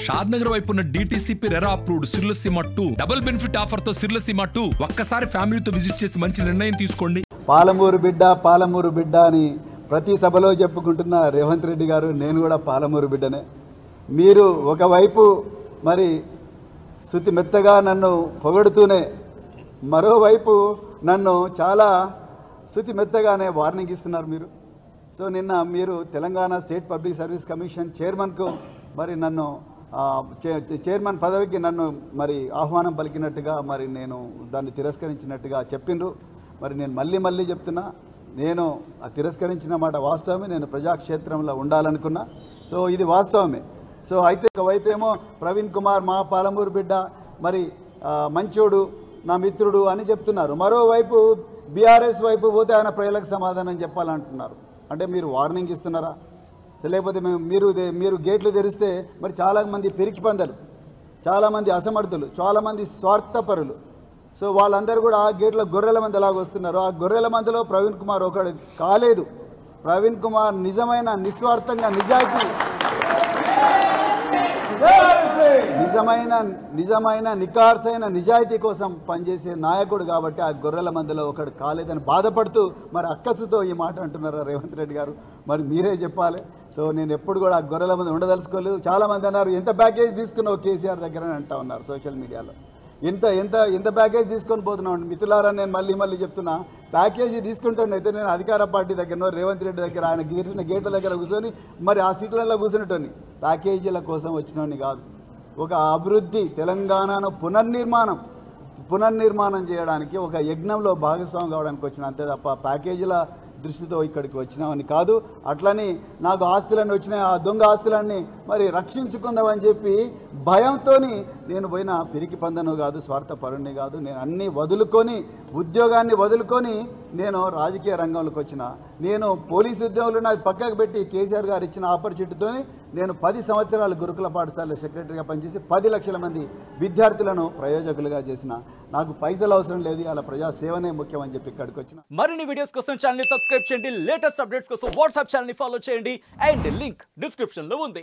షాద్నగర్ వైపు ఉన్న DTCP RERA approved సిర్లసీమ 2 double benefit offer తో సిర్లసీమ 2 ఒక్కసారి ఫ్యామిలీతో విజిట్ చేసి మంచి నిర్ణయం తీసుకోండి. పాలమూరు బిడ్డ అని ప్రతి సభలో చెప్పుకుంటున్న రేవంత్ రెడ్డి గారు, నేను కూడా పాలమూరు బిడ్డనే. మీరు ఒకవైపు మరి శృతి మెత్తగా నన్ను పొగడుతూనే మరోవైపు నన్ను చాలా శృతి మెత్తగానే వార్నింగ్ ఇస్తున్నారు మీరు. సో నిన్న మీరు Telangana state public service commission చైర్మన్కు మరి నన్ను చైర్మన్ పదవికి నన్ను మరి ఆహ్వానం పలికినట్టుగా మరి నేను దాన్ని తిరస్కరించినట్టుగా చెప్పిండ్రు. మరి నేను మళ్ళీ చెప్తున్నా, నేను తిరస్కరించిన మాట వాస్తవమే. నేను ప్రజాక్షేత్రంలో ఉండాలనుకున్నా. సో ఇది వాస్తవమే. సో అయితే ఒకవైపు ఏమో ప్రవీణ్ కుమార్ మా పాలమూరు బిడ్డ, మరి మంచోడు, నా మిత్రుడు అని చెప్తున్నారు. మరోవైపు బీఆర్ఎస్ వైపు పోతే ఆయన ప్రజలకు సమాధానం చెప్పాలంటున్నారు. అంటే మీరు వార్నింగ్ ఇస్తున్నారా? లేకపోతే మీరు గేట్లు తెరిస్తే మరి చాలామంది పిరికి పందలు, చాలామంది అసమర్థులు, చాలామంది స్వార్థపరులు, సో వాళ్ళందరూ కూడా ఆ గేట్ల గొర్రెల మంది ఎలాగ వస్తున్నారు. ఆ గొర్రెల మందిలో ప్రవీణ్ కుమార్ ఒకడు కాలేదు. ప్రవీణ్ కుమార్ నిజమైన నిస్వార్థంగా నిజమైన నికార్సైన నిజాయితీ కోసం పనిచేసే నాయకుడు కాబట్టి ఆ గొర్రెల మందిలో ఒకడు కాలేదని బాధపడుతూ మరి అక్కసుతో ఈ మాట అంటున్నారా రేవంత్ రెడ్డి గారు? మరి మీరే చెప్పాలి. సో నేను ఎప్పుడు కూడా ఆ గొర్రెల మంది ఉండదలుచుకోలేదు. చాలామంది అన్నారు ఎంత ప్యాకేజ్ తీసుకున్నావు కేసీఆర్ దగ్గర అని అంటా ఉన్నారు సోషల్ మీడియాలో. ఎంత ప్యాకేజ్ తీసుకొని పోతున్నాం మిత్రులారా? నేను మళ్ళీ చెప్తున్నా, ప్యాకేజీ తీసుకుంటానైతే నేను అధికార పార్టీ దగ్గర రేవంత్ రెడ్డి దగ్గర ఆయన గీసిన గేట్ల దగ్గర కూర్చొని మరి ఆ సీట్లలో కూర్చునేటోని ప్యాకేజీల కోసం వచ్చినోని కాదు. ఒక అభివృద్ధి, తెలంగాణను పునర్నిర్మాణం చేయడానికి ఒక యజ్ఞంలో భాగస్వామి కావడానికి వచ్చిన, అంతే తప్ప ప్యాకేజీల దృష్టితో ఇక్కడికి వచ్చినామని కాదు. అట్లని నాకు ఆస్తులన్నీ వచ్చినాయి, ఆ దొంగ ఆస్తులన్నీ మరి రక్షించుకుందామని చెప్పి భయంతో నేను పోయిన పిరికి పందను కాదు, స్వార్థపరుణ్ణి కాదు. నేను అన్నీ వదులుకొని, ఉద్యోగాన్ని వదులుకొని నేను రాజకీయ రంగంలోకి వచ్చిన. నేను పోలీసు ఉద్యోగులు నాకు పక్కకు పెట్టి కేసీఆర్ గారు ఇచ్చిన ఆపర్చునిటీతో నేను 10 సంవత్సరాలు గురుకుల పాఠశాల సెక్రటరీగా పనిచేసి 10 లక్షల మంది విద్యార్థులను ప్రయోజకులుగా చేసిన. నాకు పైసలు అవసరం లేదు, అలా ప్రజాసేవనే ముఖ్యం అని చెప్పి ఇక్కడికి వచ్చిన. మరిన్ని వీడియోస్ కోసం ఛానల్ ని సబ్స్క్రైబ్ చేయండి, లేటెస్ట్ అప్డేట్స్ కోసం వాట్సాప్ ఛానల్ ని ఫాలో చేయండి, అండ్ లింక్ డిస్క్రిప్షన్ లో ఉంది.